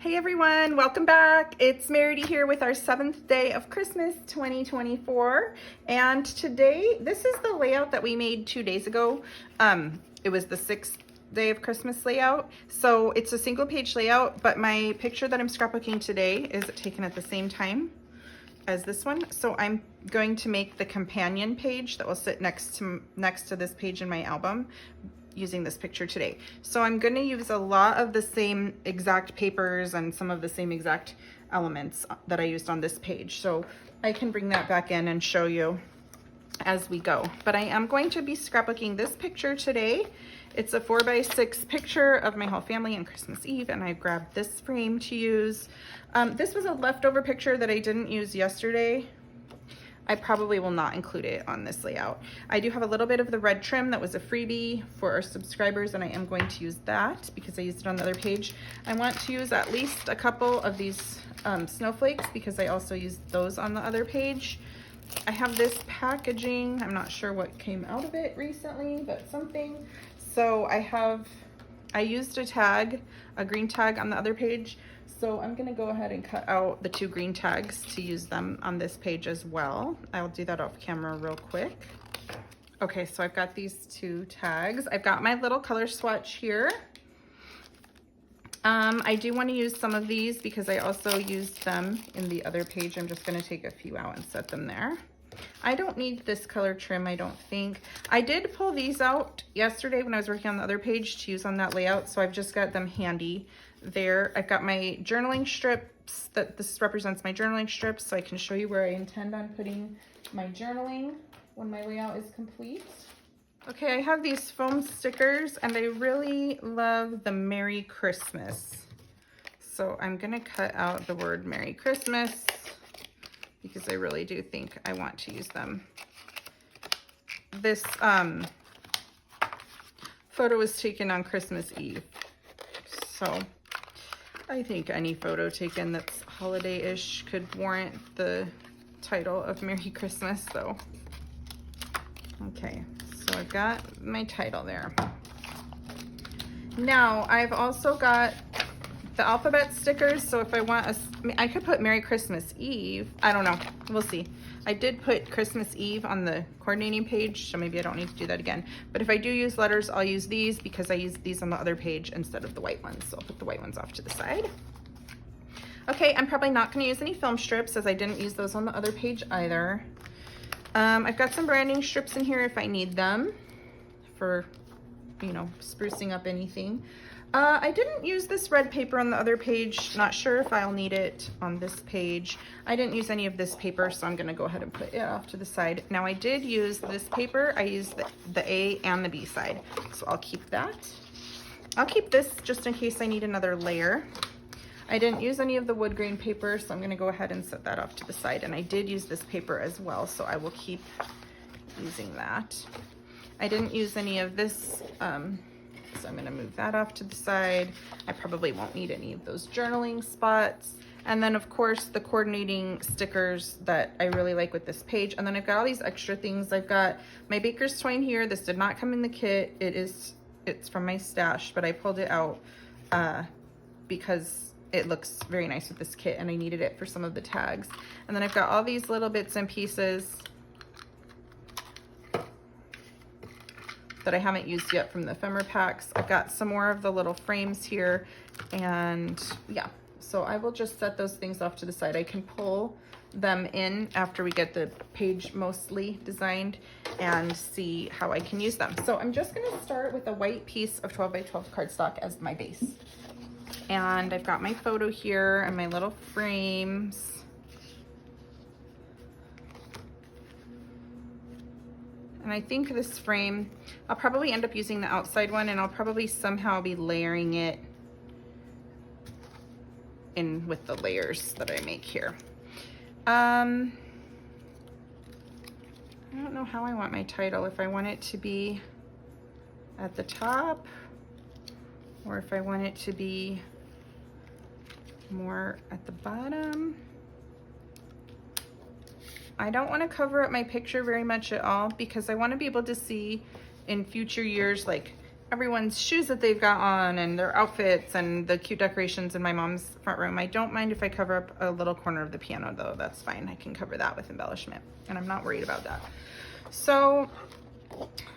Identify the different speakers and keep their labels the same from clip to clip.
Speaker 1: Hey everyone, welcome back. It's Meridy here with our 7th day of Christmas 2024. And today, this is the layout that we made 2 days ago. It was the 6th day of Christmas layout. So it's a single page layout, but my picture that I'm scrapbooking today is taken at the same time as this one. So I'm going to make the companion page that will sit next to this page in my album using this picture today. So I'm going to use a lot of the same exact papers and some of the same exact elements that I used on this page. So I can bring that back in and show you as we go. But I am going to be scrapbooking this picture today. It's a 4x6 picture of my whole family on Christmas Eve, and I grabbed this frame to use. This was a leftover picture that I didn't use yesterday. I probably will not include it on this layout. I do have a little bit of the red trim that was a freebie for our subscribers, and I am going to use that because I used it on the other page. I want to use at least a couple of these snowflakes because I also used those on the other page. I have this packaging. I'm not sure what came out of it recently, but something. So I used a tag, a green tag on the other page. So I'm gonna go ahead and cut out the 2 green tags to use them on this page as well. I'll do that off camera real quick. Okay, so I've got these 2 tags. I've got my little color swatch here. I do want to use some of these because I also used them in the other page. I'm just gonna take a few out and set them there. I don't need this color trim, I don't think. I did pull these out yesterday when I was working on the other page to use on that layout, so I've just got them handy there. I've got my journaling strips, this represents my journaling strips, so I can show you where I intend on putting my journaling when my layout is complete. Okay, I have these foam stickers, and I really love the Merry Christmas. So I'm gonna cut out the word Merry Christmas because I really do think I want to use them. This photo was taken on Christmas Eve, so I think any photo taken that's holiday-ish could warrant the title of Merry Christmas, though. Okay, so I've got my title there. Now, I've also got the alphabet stickers, so if I want I could put Merry Christmas Eve. I don't know, we'll see. I did put Christmas Eve on the coordinating page, so maybe I don't need to do that again. But if I do use letters, I'll use these because I used these on the other page instead of the white ones. So I'll put the white ones off to the side. Okay, I'm probably not gonna use any film strips as I didn't use those on the other page either. I've got some branding strips in here if I need them for, you know, sprucing up anything. I didn't use this red paper on the other page. Not sure if I'll need it on this page. I didn't use any of this paper, so I'm gonna go ahead and put it off to the side. Now I did use this paper. I used the A and the B side, so I'll keep that. I'll keep this just in case I need another layer. I didn't use any of the wood grain paper, so I'm gonna go ahead and set that off to the side. And I did use this paper as well, so I will keep using that. I didn't use any of this, so I'm gonna move that off to the side. I probably won't need any of those journaling spots. And then of course the coordinating stickers that I really like with this page. And then I've got all these extra things. I've got my baker's twine here. This did not come in the kit. It's from my stash, but I pulled it out because it looks very nice with this kit and I needed it for some of the tags. And then I've got all these little bits and pieces that I haven't used yet from the ephemera packs. I've got some more of the little frames here, and yeah, so I will just set those things off to the side. I can pull them in after we get the page mostly designed and see how I can use them. So I'm just gonna start with a white piece of 12x12 cardstock as my base. And I've got my photo here and my little frames. And I think this frame, I'll probably end up using the outside one, and I'll probably somehow be layering it in with the layers that I make here. I don't know how I want my title, if I want it to be at the top or if I want it to be more at the bottom. I don't want to cover up my picture very much at all because I want to be able to see in future years like everyone's shoes that they've got on and their outfits and the cute decorations in my mom's front room. I don't mind if I cover up a little corner of the piano though, that's fine. I can cover that with embellishment and I'm not worried about that. So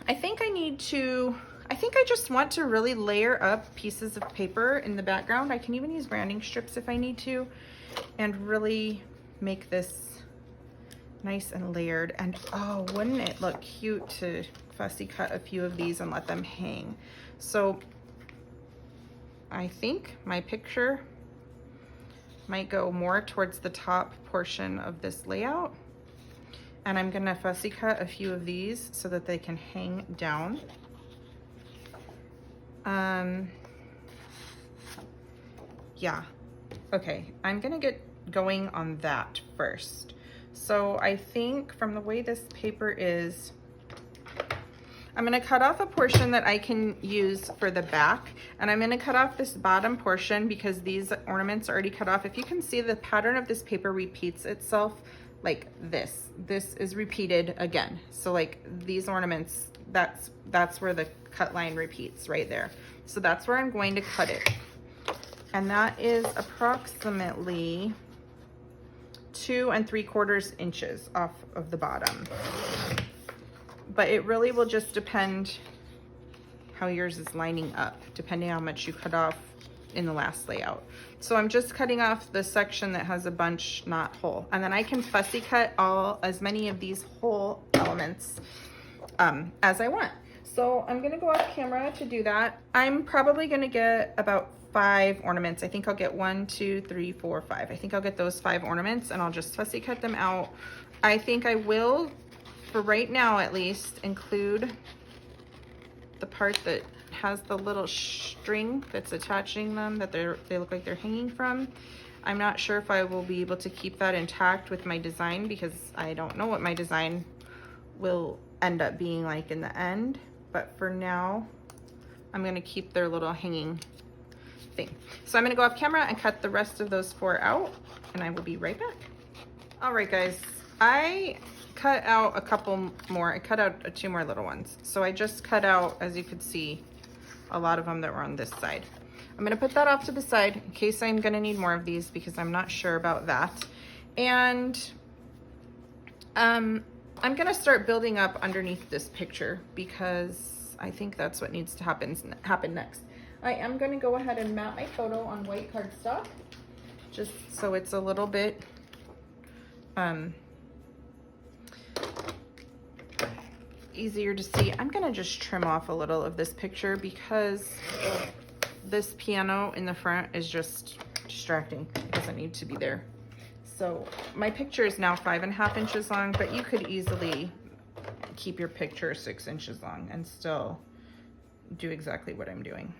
Speaker 1: I think I just want to really layer up pieces of paper in the background. I can even use branding strips if I need to, and really make this nice and layered. And oh, wouldn't it look cute to fussy cut a few of these and let them hang? So I think my picture might go more towards the top portion of this layout. And I'm gonna fussy cut a few of these so that they can hang down. Yeah, okay, I'm gonna get going on that first. So I think from the way this paper is, I'm gonna cut off a portion that I can use for the back, and I'm gonna cut off this bottom portion because these ornaments are already cut off. If you can see, the pattern of this paper repeats itself like this. This is repeated again. So like these ornaments, that's where the cut line repeats right there. So that's where I'm going to cut it. And that is approximately 2 3/4 inches off of the bottom. But it really will just depend how yours is lining up, depending on how much you cut off in the last layout. So I'm just cutting off the section that has a bunch not whole. And then I can fussy cut as many of these whole elements as I want. So I'm gonna go off camera to do that. I'm probably gonna get about 5 ornaments. I think I'll get 1, 2, 3, 4, 5. I think I'll get those 5 ornaments and I'll just fussy cut them out. I think I will, for right now at least, include the part that has the little string that's attaching them that they look like they're hanging from. I'm not sure if I will be able to keep that intact with my design because I don't know what my design will end up being like in the end. But for now, I'm gonna keep their little hanging thing. So I'm gonna go off camera and cut the rest of those 4 out, and I will be right back. All right, guys, I cut out a couple more. I cut out 2 more little ones. So I just cut out, as you could see, a lot of them that were on this side. I'm gonna put that off to the side in case I'm gonna need more of these because I'm not sure about that. And I'm gonna start building up underneath this picture because I think that's what needs to happen next. I am gonna go ahead and map my photo on white cardstock just so it's a little bit easier to see. I'm gonna just trim off a little of this picture because this piano in the front is just distracting. It doesn't need to be there. So my picture is now 5.5 inches long, but you could easily keep your picture 6 inches long and still do exactly what I'm doing.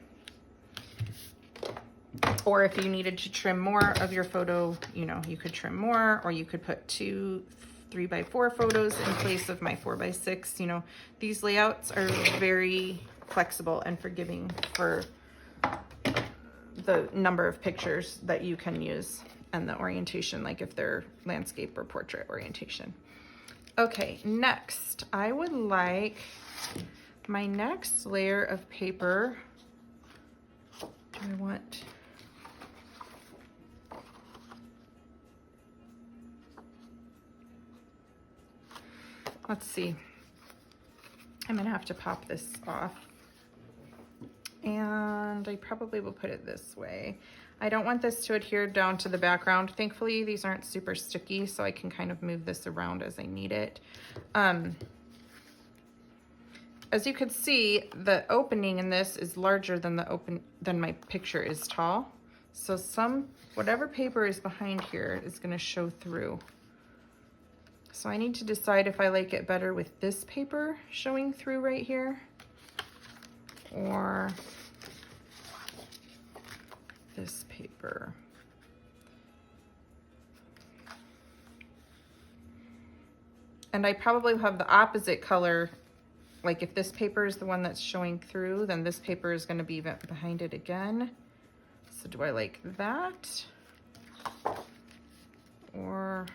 Speaker 1: Or if you needed to trim more of your photo, you know, you could trim more, or you could put 2 3x4 photos in place of my 4x6. You know, these layouts are very flexible and forgiving for the number of pictures that you can use and the orientation, like if they're landscape or portrait orientation. Okay, next, I would like my next layer of paper. Do I want... Let's see. I'm gonna have to pop this off. And I probably will put it this way. I don't want this to adhere down to the background. Thankfully, these aren't super sticky, so I can kind of move this around as I need it. As you can see, the opening in this is larger than my picture is tall. So whatever paper is behind here is gonna show through. So I need to decide if I like it better with this paper showing through right here, or this paper. And I probably will have the opposite color. Like if this paper is the one that's showing through, then this paper is going to be behind it again. So do I like that? Or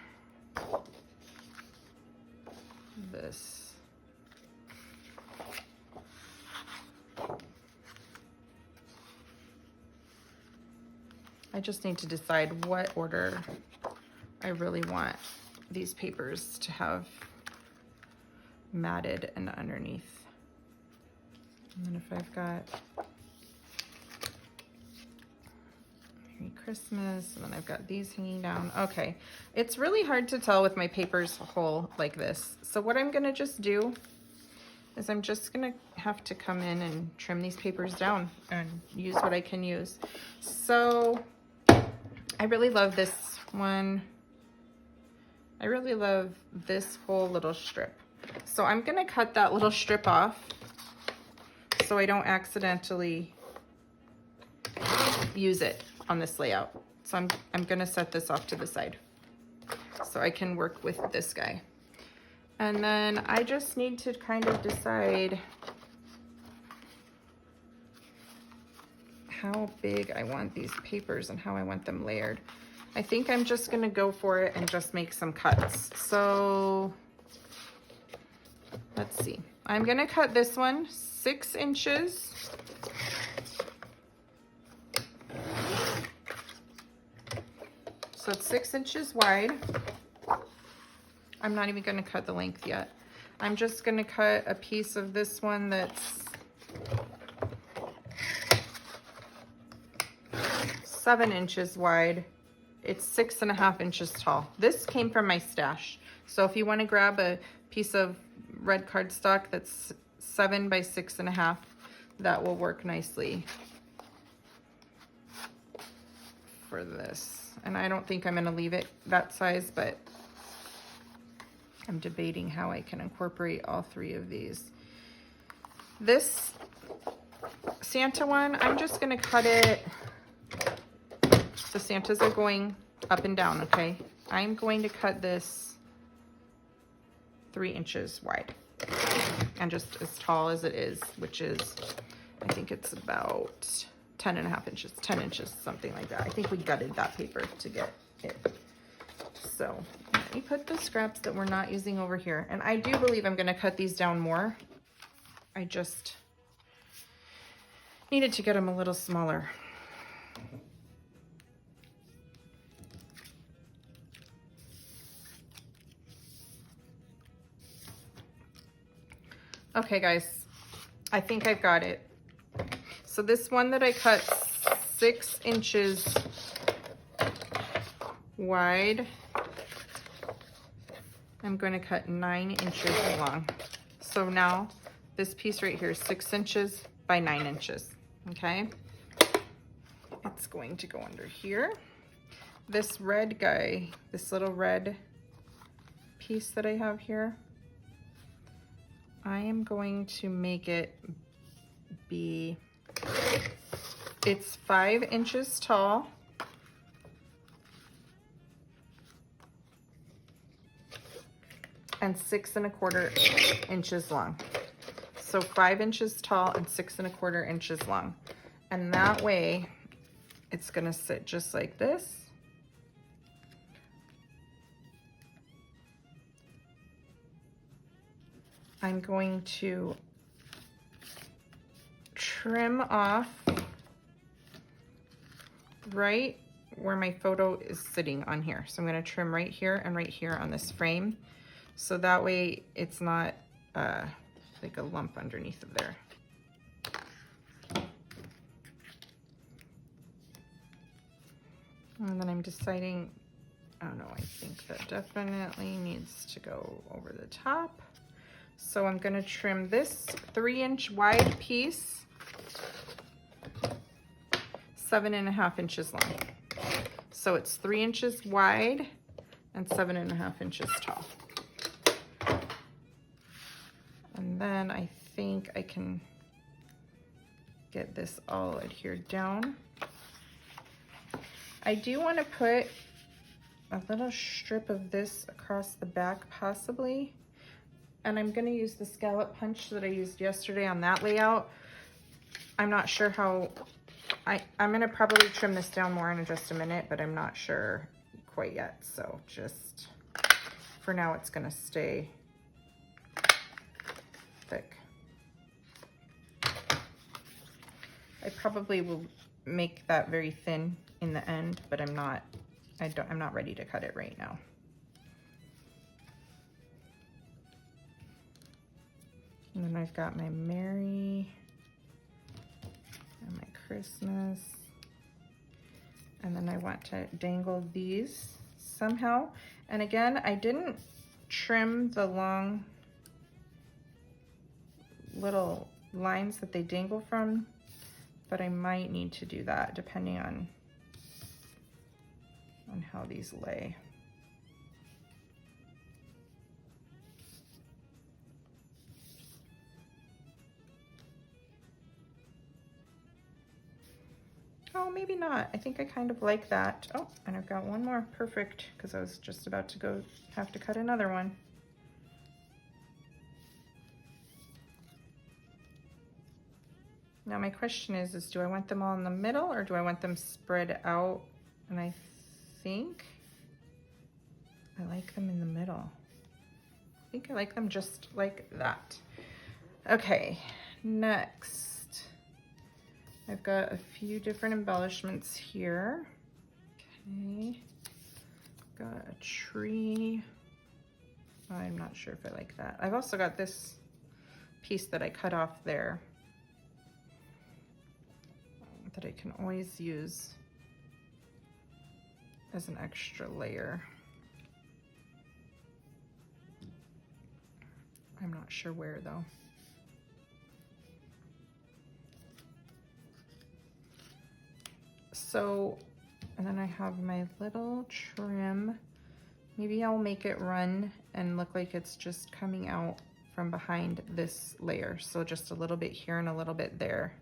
Speaker 1: this? I just need to decide what order I really want these papers to have matted and underneath. And then if I've got Merry Christmas, and then I've got these hanging down. Okay, it's really hard to tell with my papers whole like this. So what I'm gonna just do is I'm just gonna have to come in and trim these papers down and use what I can use. So I really love this one. I really love this whole little strip. So I'm gonna cut that little strip off so I don't accidentally use it on this layout. So I'm gonna set this off to the side so I can work with this guy. And then I just need to kind of decide how big I want these papers and how I want them layered. I think I'm just gonna go for it and just make some cuts. So let's see. I'm gonna cut this one 6 inches. So it's 6 inches wide. I'm not even gonna cut the length yet. I'm just gonna cut a piece of this one that's 7 inches wide. It's 6.5 inches tall. This came from my stash. So if you wanna grab a piece of red cardstock that's 7 by 6.5, that will work nicely for this. And I don't think I'm gonna leave it that size, but I'm debating how I can incorporate all 3 of these. This Santa one, I'm just gonna cut it. The Santas are going up and down, okay? I'm going to cut this 3 inches wide and just as tall as it is, which is, I think it's about 10.5 inches, 10 inches, something like that. I think we gutted that paper to get it. So let me put the scraps that we're not using over here. And I do believe I'm gonna cut these down more. I just needed to get them a little smaller. Okay guys, I think I've got it. So this one that I cut 6 inches wide, I'm going to cut 9 inches long. So now this piece right here is 6 inches by 9 inches, okay? It's going to go under here. This red guy, this little red piece that I have here, I am going to make it be, it's 5 inches tall. And 6.25 inches long. So 5 inches tall and 6.25 inches long. And that way it's gonna sit just like this. I'm going to trim off right where my photo is sitting on here. So I'm gonna trim right here and right here on this frame. So that way it's not like a lump underneath of there. And then I'm deciding, I don't know, I think that definitely needs to go over the top. So I'm gonna trim this 3-inch wide piece, 7.5 inches long. So it's 3 inches wide and 7.5 inches tall. And then I think I can get this all adhered down. I do want to put a little strip of this across the back possibly. And I'm going to use the scallop punch that I used yesterday on that layout. I'm not sure how, I'm going to probably trim this down more in just a minute, but I'm not sure quite yet. So just for now, it's going to stay thick. I probably will make that very thin in the end, but I'm not ready to cut it right now. And then I've got my Mary and my Christmas. And then I want to dangle these somehow. And again, I didn't trim the long little lines that they dangle from, but I might need to do that depending on how these lay. Oh, maybe not. I think I kind of like that. Oh, and I've got one more. Perfect, because I was just about to have to cut another one. Now my question is do I want them all in the middle or do I want them spread out? And I think I like them in the middle. I think I like them just like that. Okay, next. I've got a few different embellishments here. Okay, got a tree. I'm not sure if I like that. I've also got this piece that I cut off there that I can always use as an extra layer. I'm not sure where though. So, and then I have my little trim. Maybe I'll make it run and look like it's just coming out from behind this layer. So just a little bit here and a little bit there.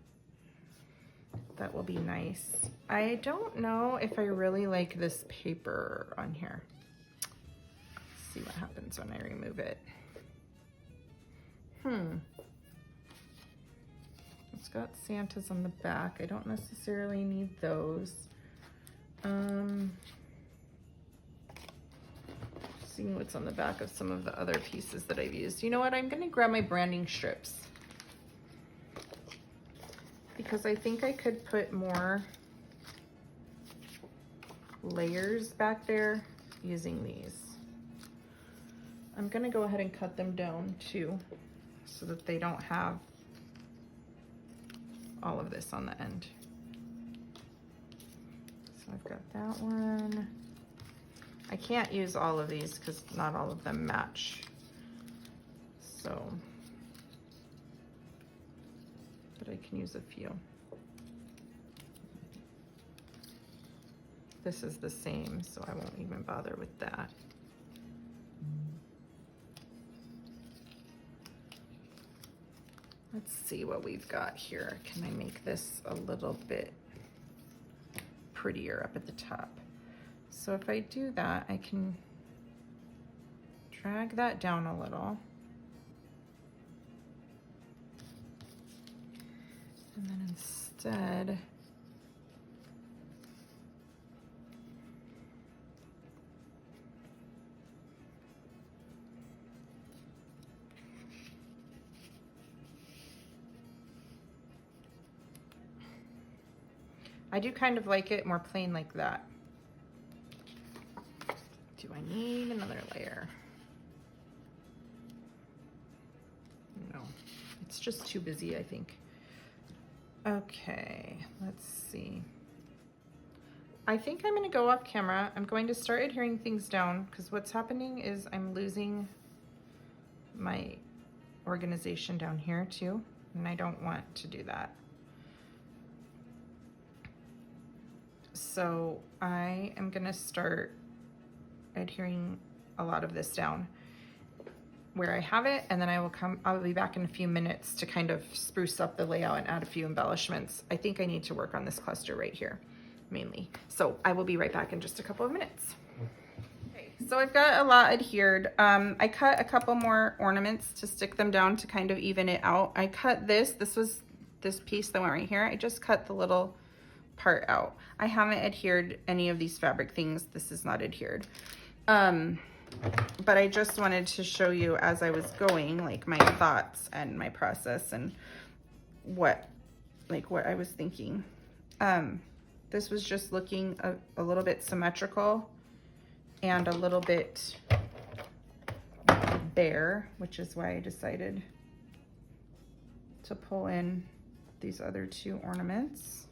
Speaker 1: That will be nice. I don't know if I really like this paper on here. Let's see what happens when I remove it. It's got Santas on the back. I don't necessarily need those. Seeing what's on the back of some of the other pieces that I've used. You know what? I'm gonna grab my branding strips because I think I could put more layers back there using these. I'm gonna go ahead and cut them down too so that they don't have all of this on the end. So I've got that one. I can't use all of these because not all of them match. So, but I can use a few. This is the same, so I won't even bother with that. Let's see what we've got here. Can I make this a little bit prettier up at the top? So if I do that, I can drag that down a little. And then instead, I do kind of like it more plain like that. Do I need another layer? No, it's just too busy, I think. Okay, let's see. I think I'm gonna go off camera. I'm going to start adhering things down because what's happening is I'm losing my organization down here too, and I don't want to do that. So I am gonna start adhering a lot of this down where I have it, and then I'll be back in a few minutes to kind of spruce up the layout and add a few embellishments. I think I need to work on this cluster right here mainly. So I will be right back in just a couple of minutes. Okay, so I've got a lot adhered. I cut a couple more ornaments to stick them down to kind of even it out. I cut this was this piece that went right here. I just cut the little part out. I haven't adhered any of these fabric things. This is not adhered. But I just wanted to show you as I was going, like my thoughts and my process and what I was thinking. This was just looking a little bit symmetrical and a little bit bare, which is why I decided to pull in these other two ornaments.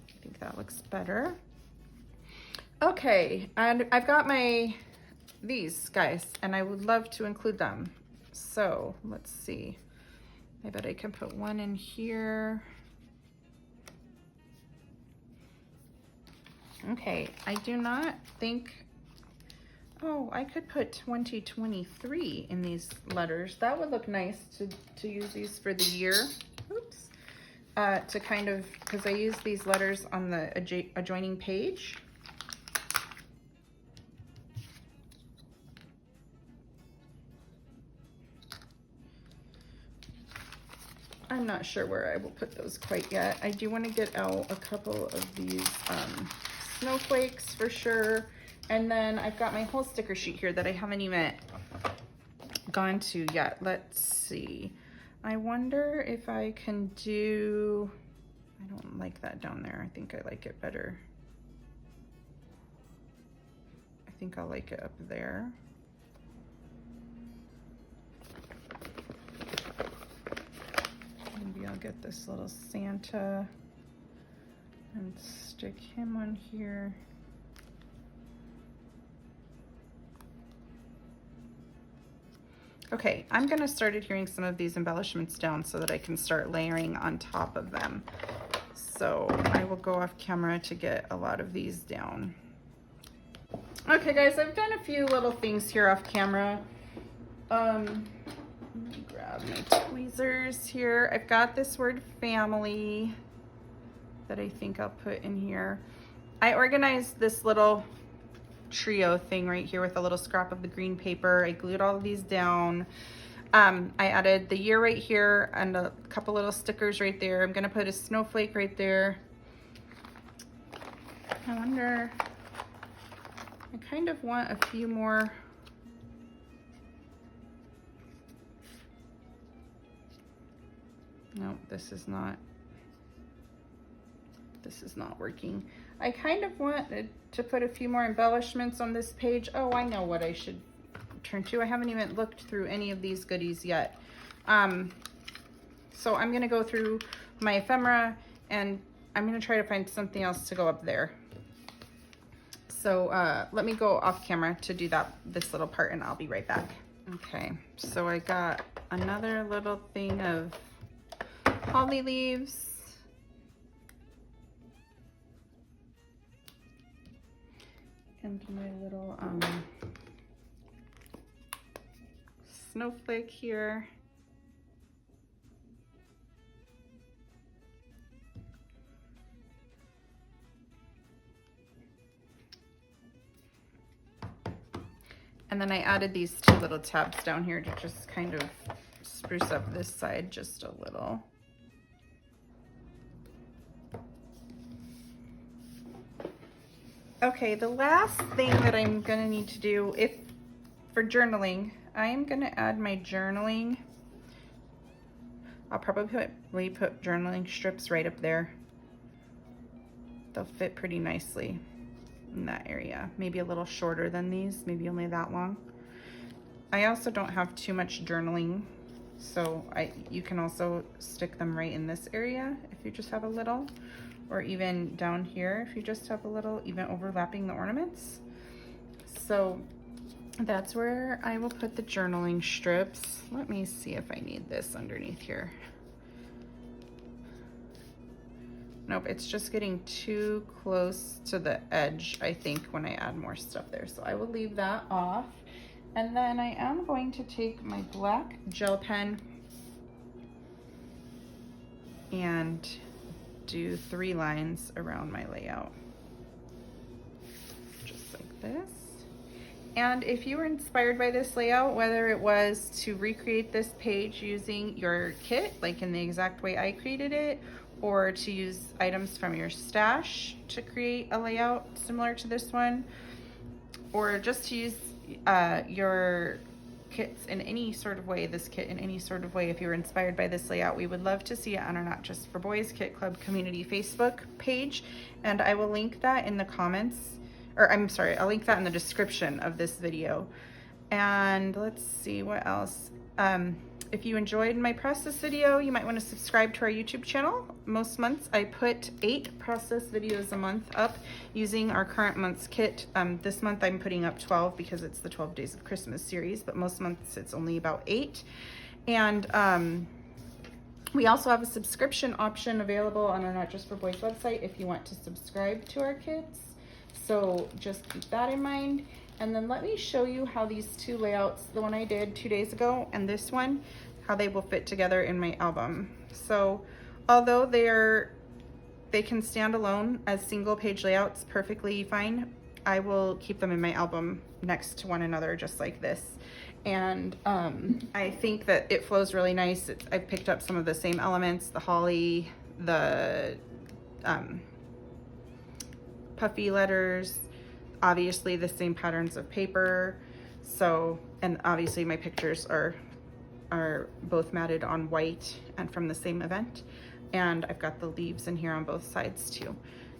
Speaker 1: I think that looks better. Okay, and I've got these guys, and I would love to include them. So let's see. I bet I can put one in here. Okay, I do not think, oh, I could put 2023 in these letters. That would look nice to use these for the year. Oops. To kind of, because I use these letters on the adjoining page. I'm not sure where I will put those quite yet. I do want to get out a couple of these snowflakes for sure. And then I've got my whole sticker sheet here that I haven't even gone to yet. Let's see. I wonder if I can do, I don't like that down there. I think I like it better. I think I'll like it up there. Maybe I'll get this little Santa and stick him on here. Okay, I'm gonna start adhering some of these embellishments down so that I can start layering on top of them. So I will go off camera to get a lot of these down. Okay guys, I've done a few little things here off camera. Let me grab my tweezers here. I've got this word family that I think I'll put in here. I organized this little trio thing right here with a little scrap of the green paper. I glued all of these down. I added the year right here and a couple little stickers right there. I'm gonna put a snowflake right there. I wonder, I kind of want a few more. No, this is not working. I kind of wanted to put a few more embellishments on this page. Oh, I know what I should turn to. I haven't even looked through any of these goodies yet. So I'm gonna go through my ephemera and I'm gonna try to find something else to go up there. So let me go off camera to do this little part and I'll be right back. Okay, so I got another little thing of holly leaves. And my little snowflake here. And then I added these two little tabs down here to just kind of spruce up this side just a little. Okay, the last thing that I'm gonna need to do, for journaling, I'm gonna add my journaling. I'll probably put journaling strips right up there. They'll fit pretty nicely in that area. Maybe a little shorter than these, maybe only that long. I also don't have too much journaling, so you can also stick them right in this area if you just have a little. Or even down here if you just have a little, even overlapping the ornaments. So that's where I will put the journaling strips. Let me see if I need this underneath here. Nope, it's just getting too close to the edge, I think, when I add more stuff there. So I will leave that off. And then I am going to take my black gel pen and do 3 lines around my layout, just like this. And if you were inspired by this layout, whether it was to recreate this page using your kit, like in the exact way I created it, or to use items from your stash to create a layout similar to this one, or just to use your kits in any sort of way, this kit in any sort of way, if you're inspired by this layout, we would love to see it on our Not Just for Boys Kit Club community Facebook page. And I will link that in the comments, or I'm sorry, I'll link that in the description of this video. And let's see what else. If you enjoyed my process video, you might want to subscribe to our YouTube channel. Most months I put 8 process videos a month up using our current month's kit. This month I'm putting up 12 because it's the 12 Days of Christmas series, but most months it's only about 8. And we also have a subscription option available on our Not Just for Boys website if you want to subscribe to our kits. So just keep that in mind. And then let me show you how these 2 layouts, the one I did 2 days ago and this one, how they will fit together in my album. So although they can stand alone as single page layouts perfectly fine, I will keep them in my album next to one another just like this. And I think that it flows really nice. I've picked up some of the same elements, the holly, the puffy letters, obviously the same patterns of paper. So, and obviously my pictures are both matted on white and from the same event. And I've got the leaves in here on both sides too,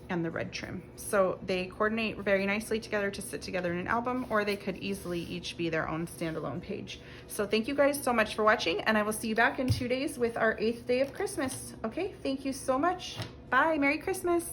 Speaker 1: and the red trim. So they coordinate very nicely together to sit together in an album, or they could easily each be their own standalone page. So thank you guys so much for watching, and I will see you back in 2 days with our 8th day of Christmas. Okay, thank you so much. Bye, Merry Christmas.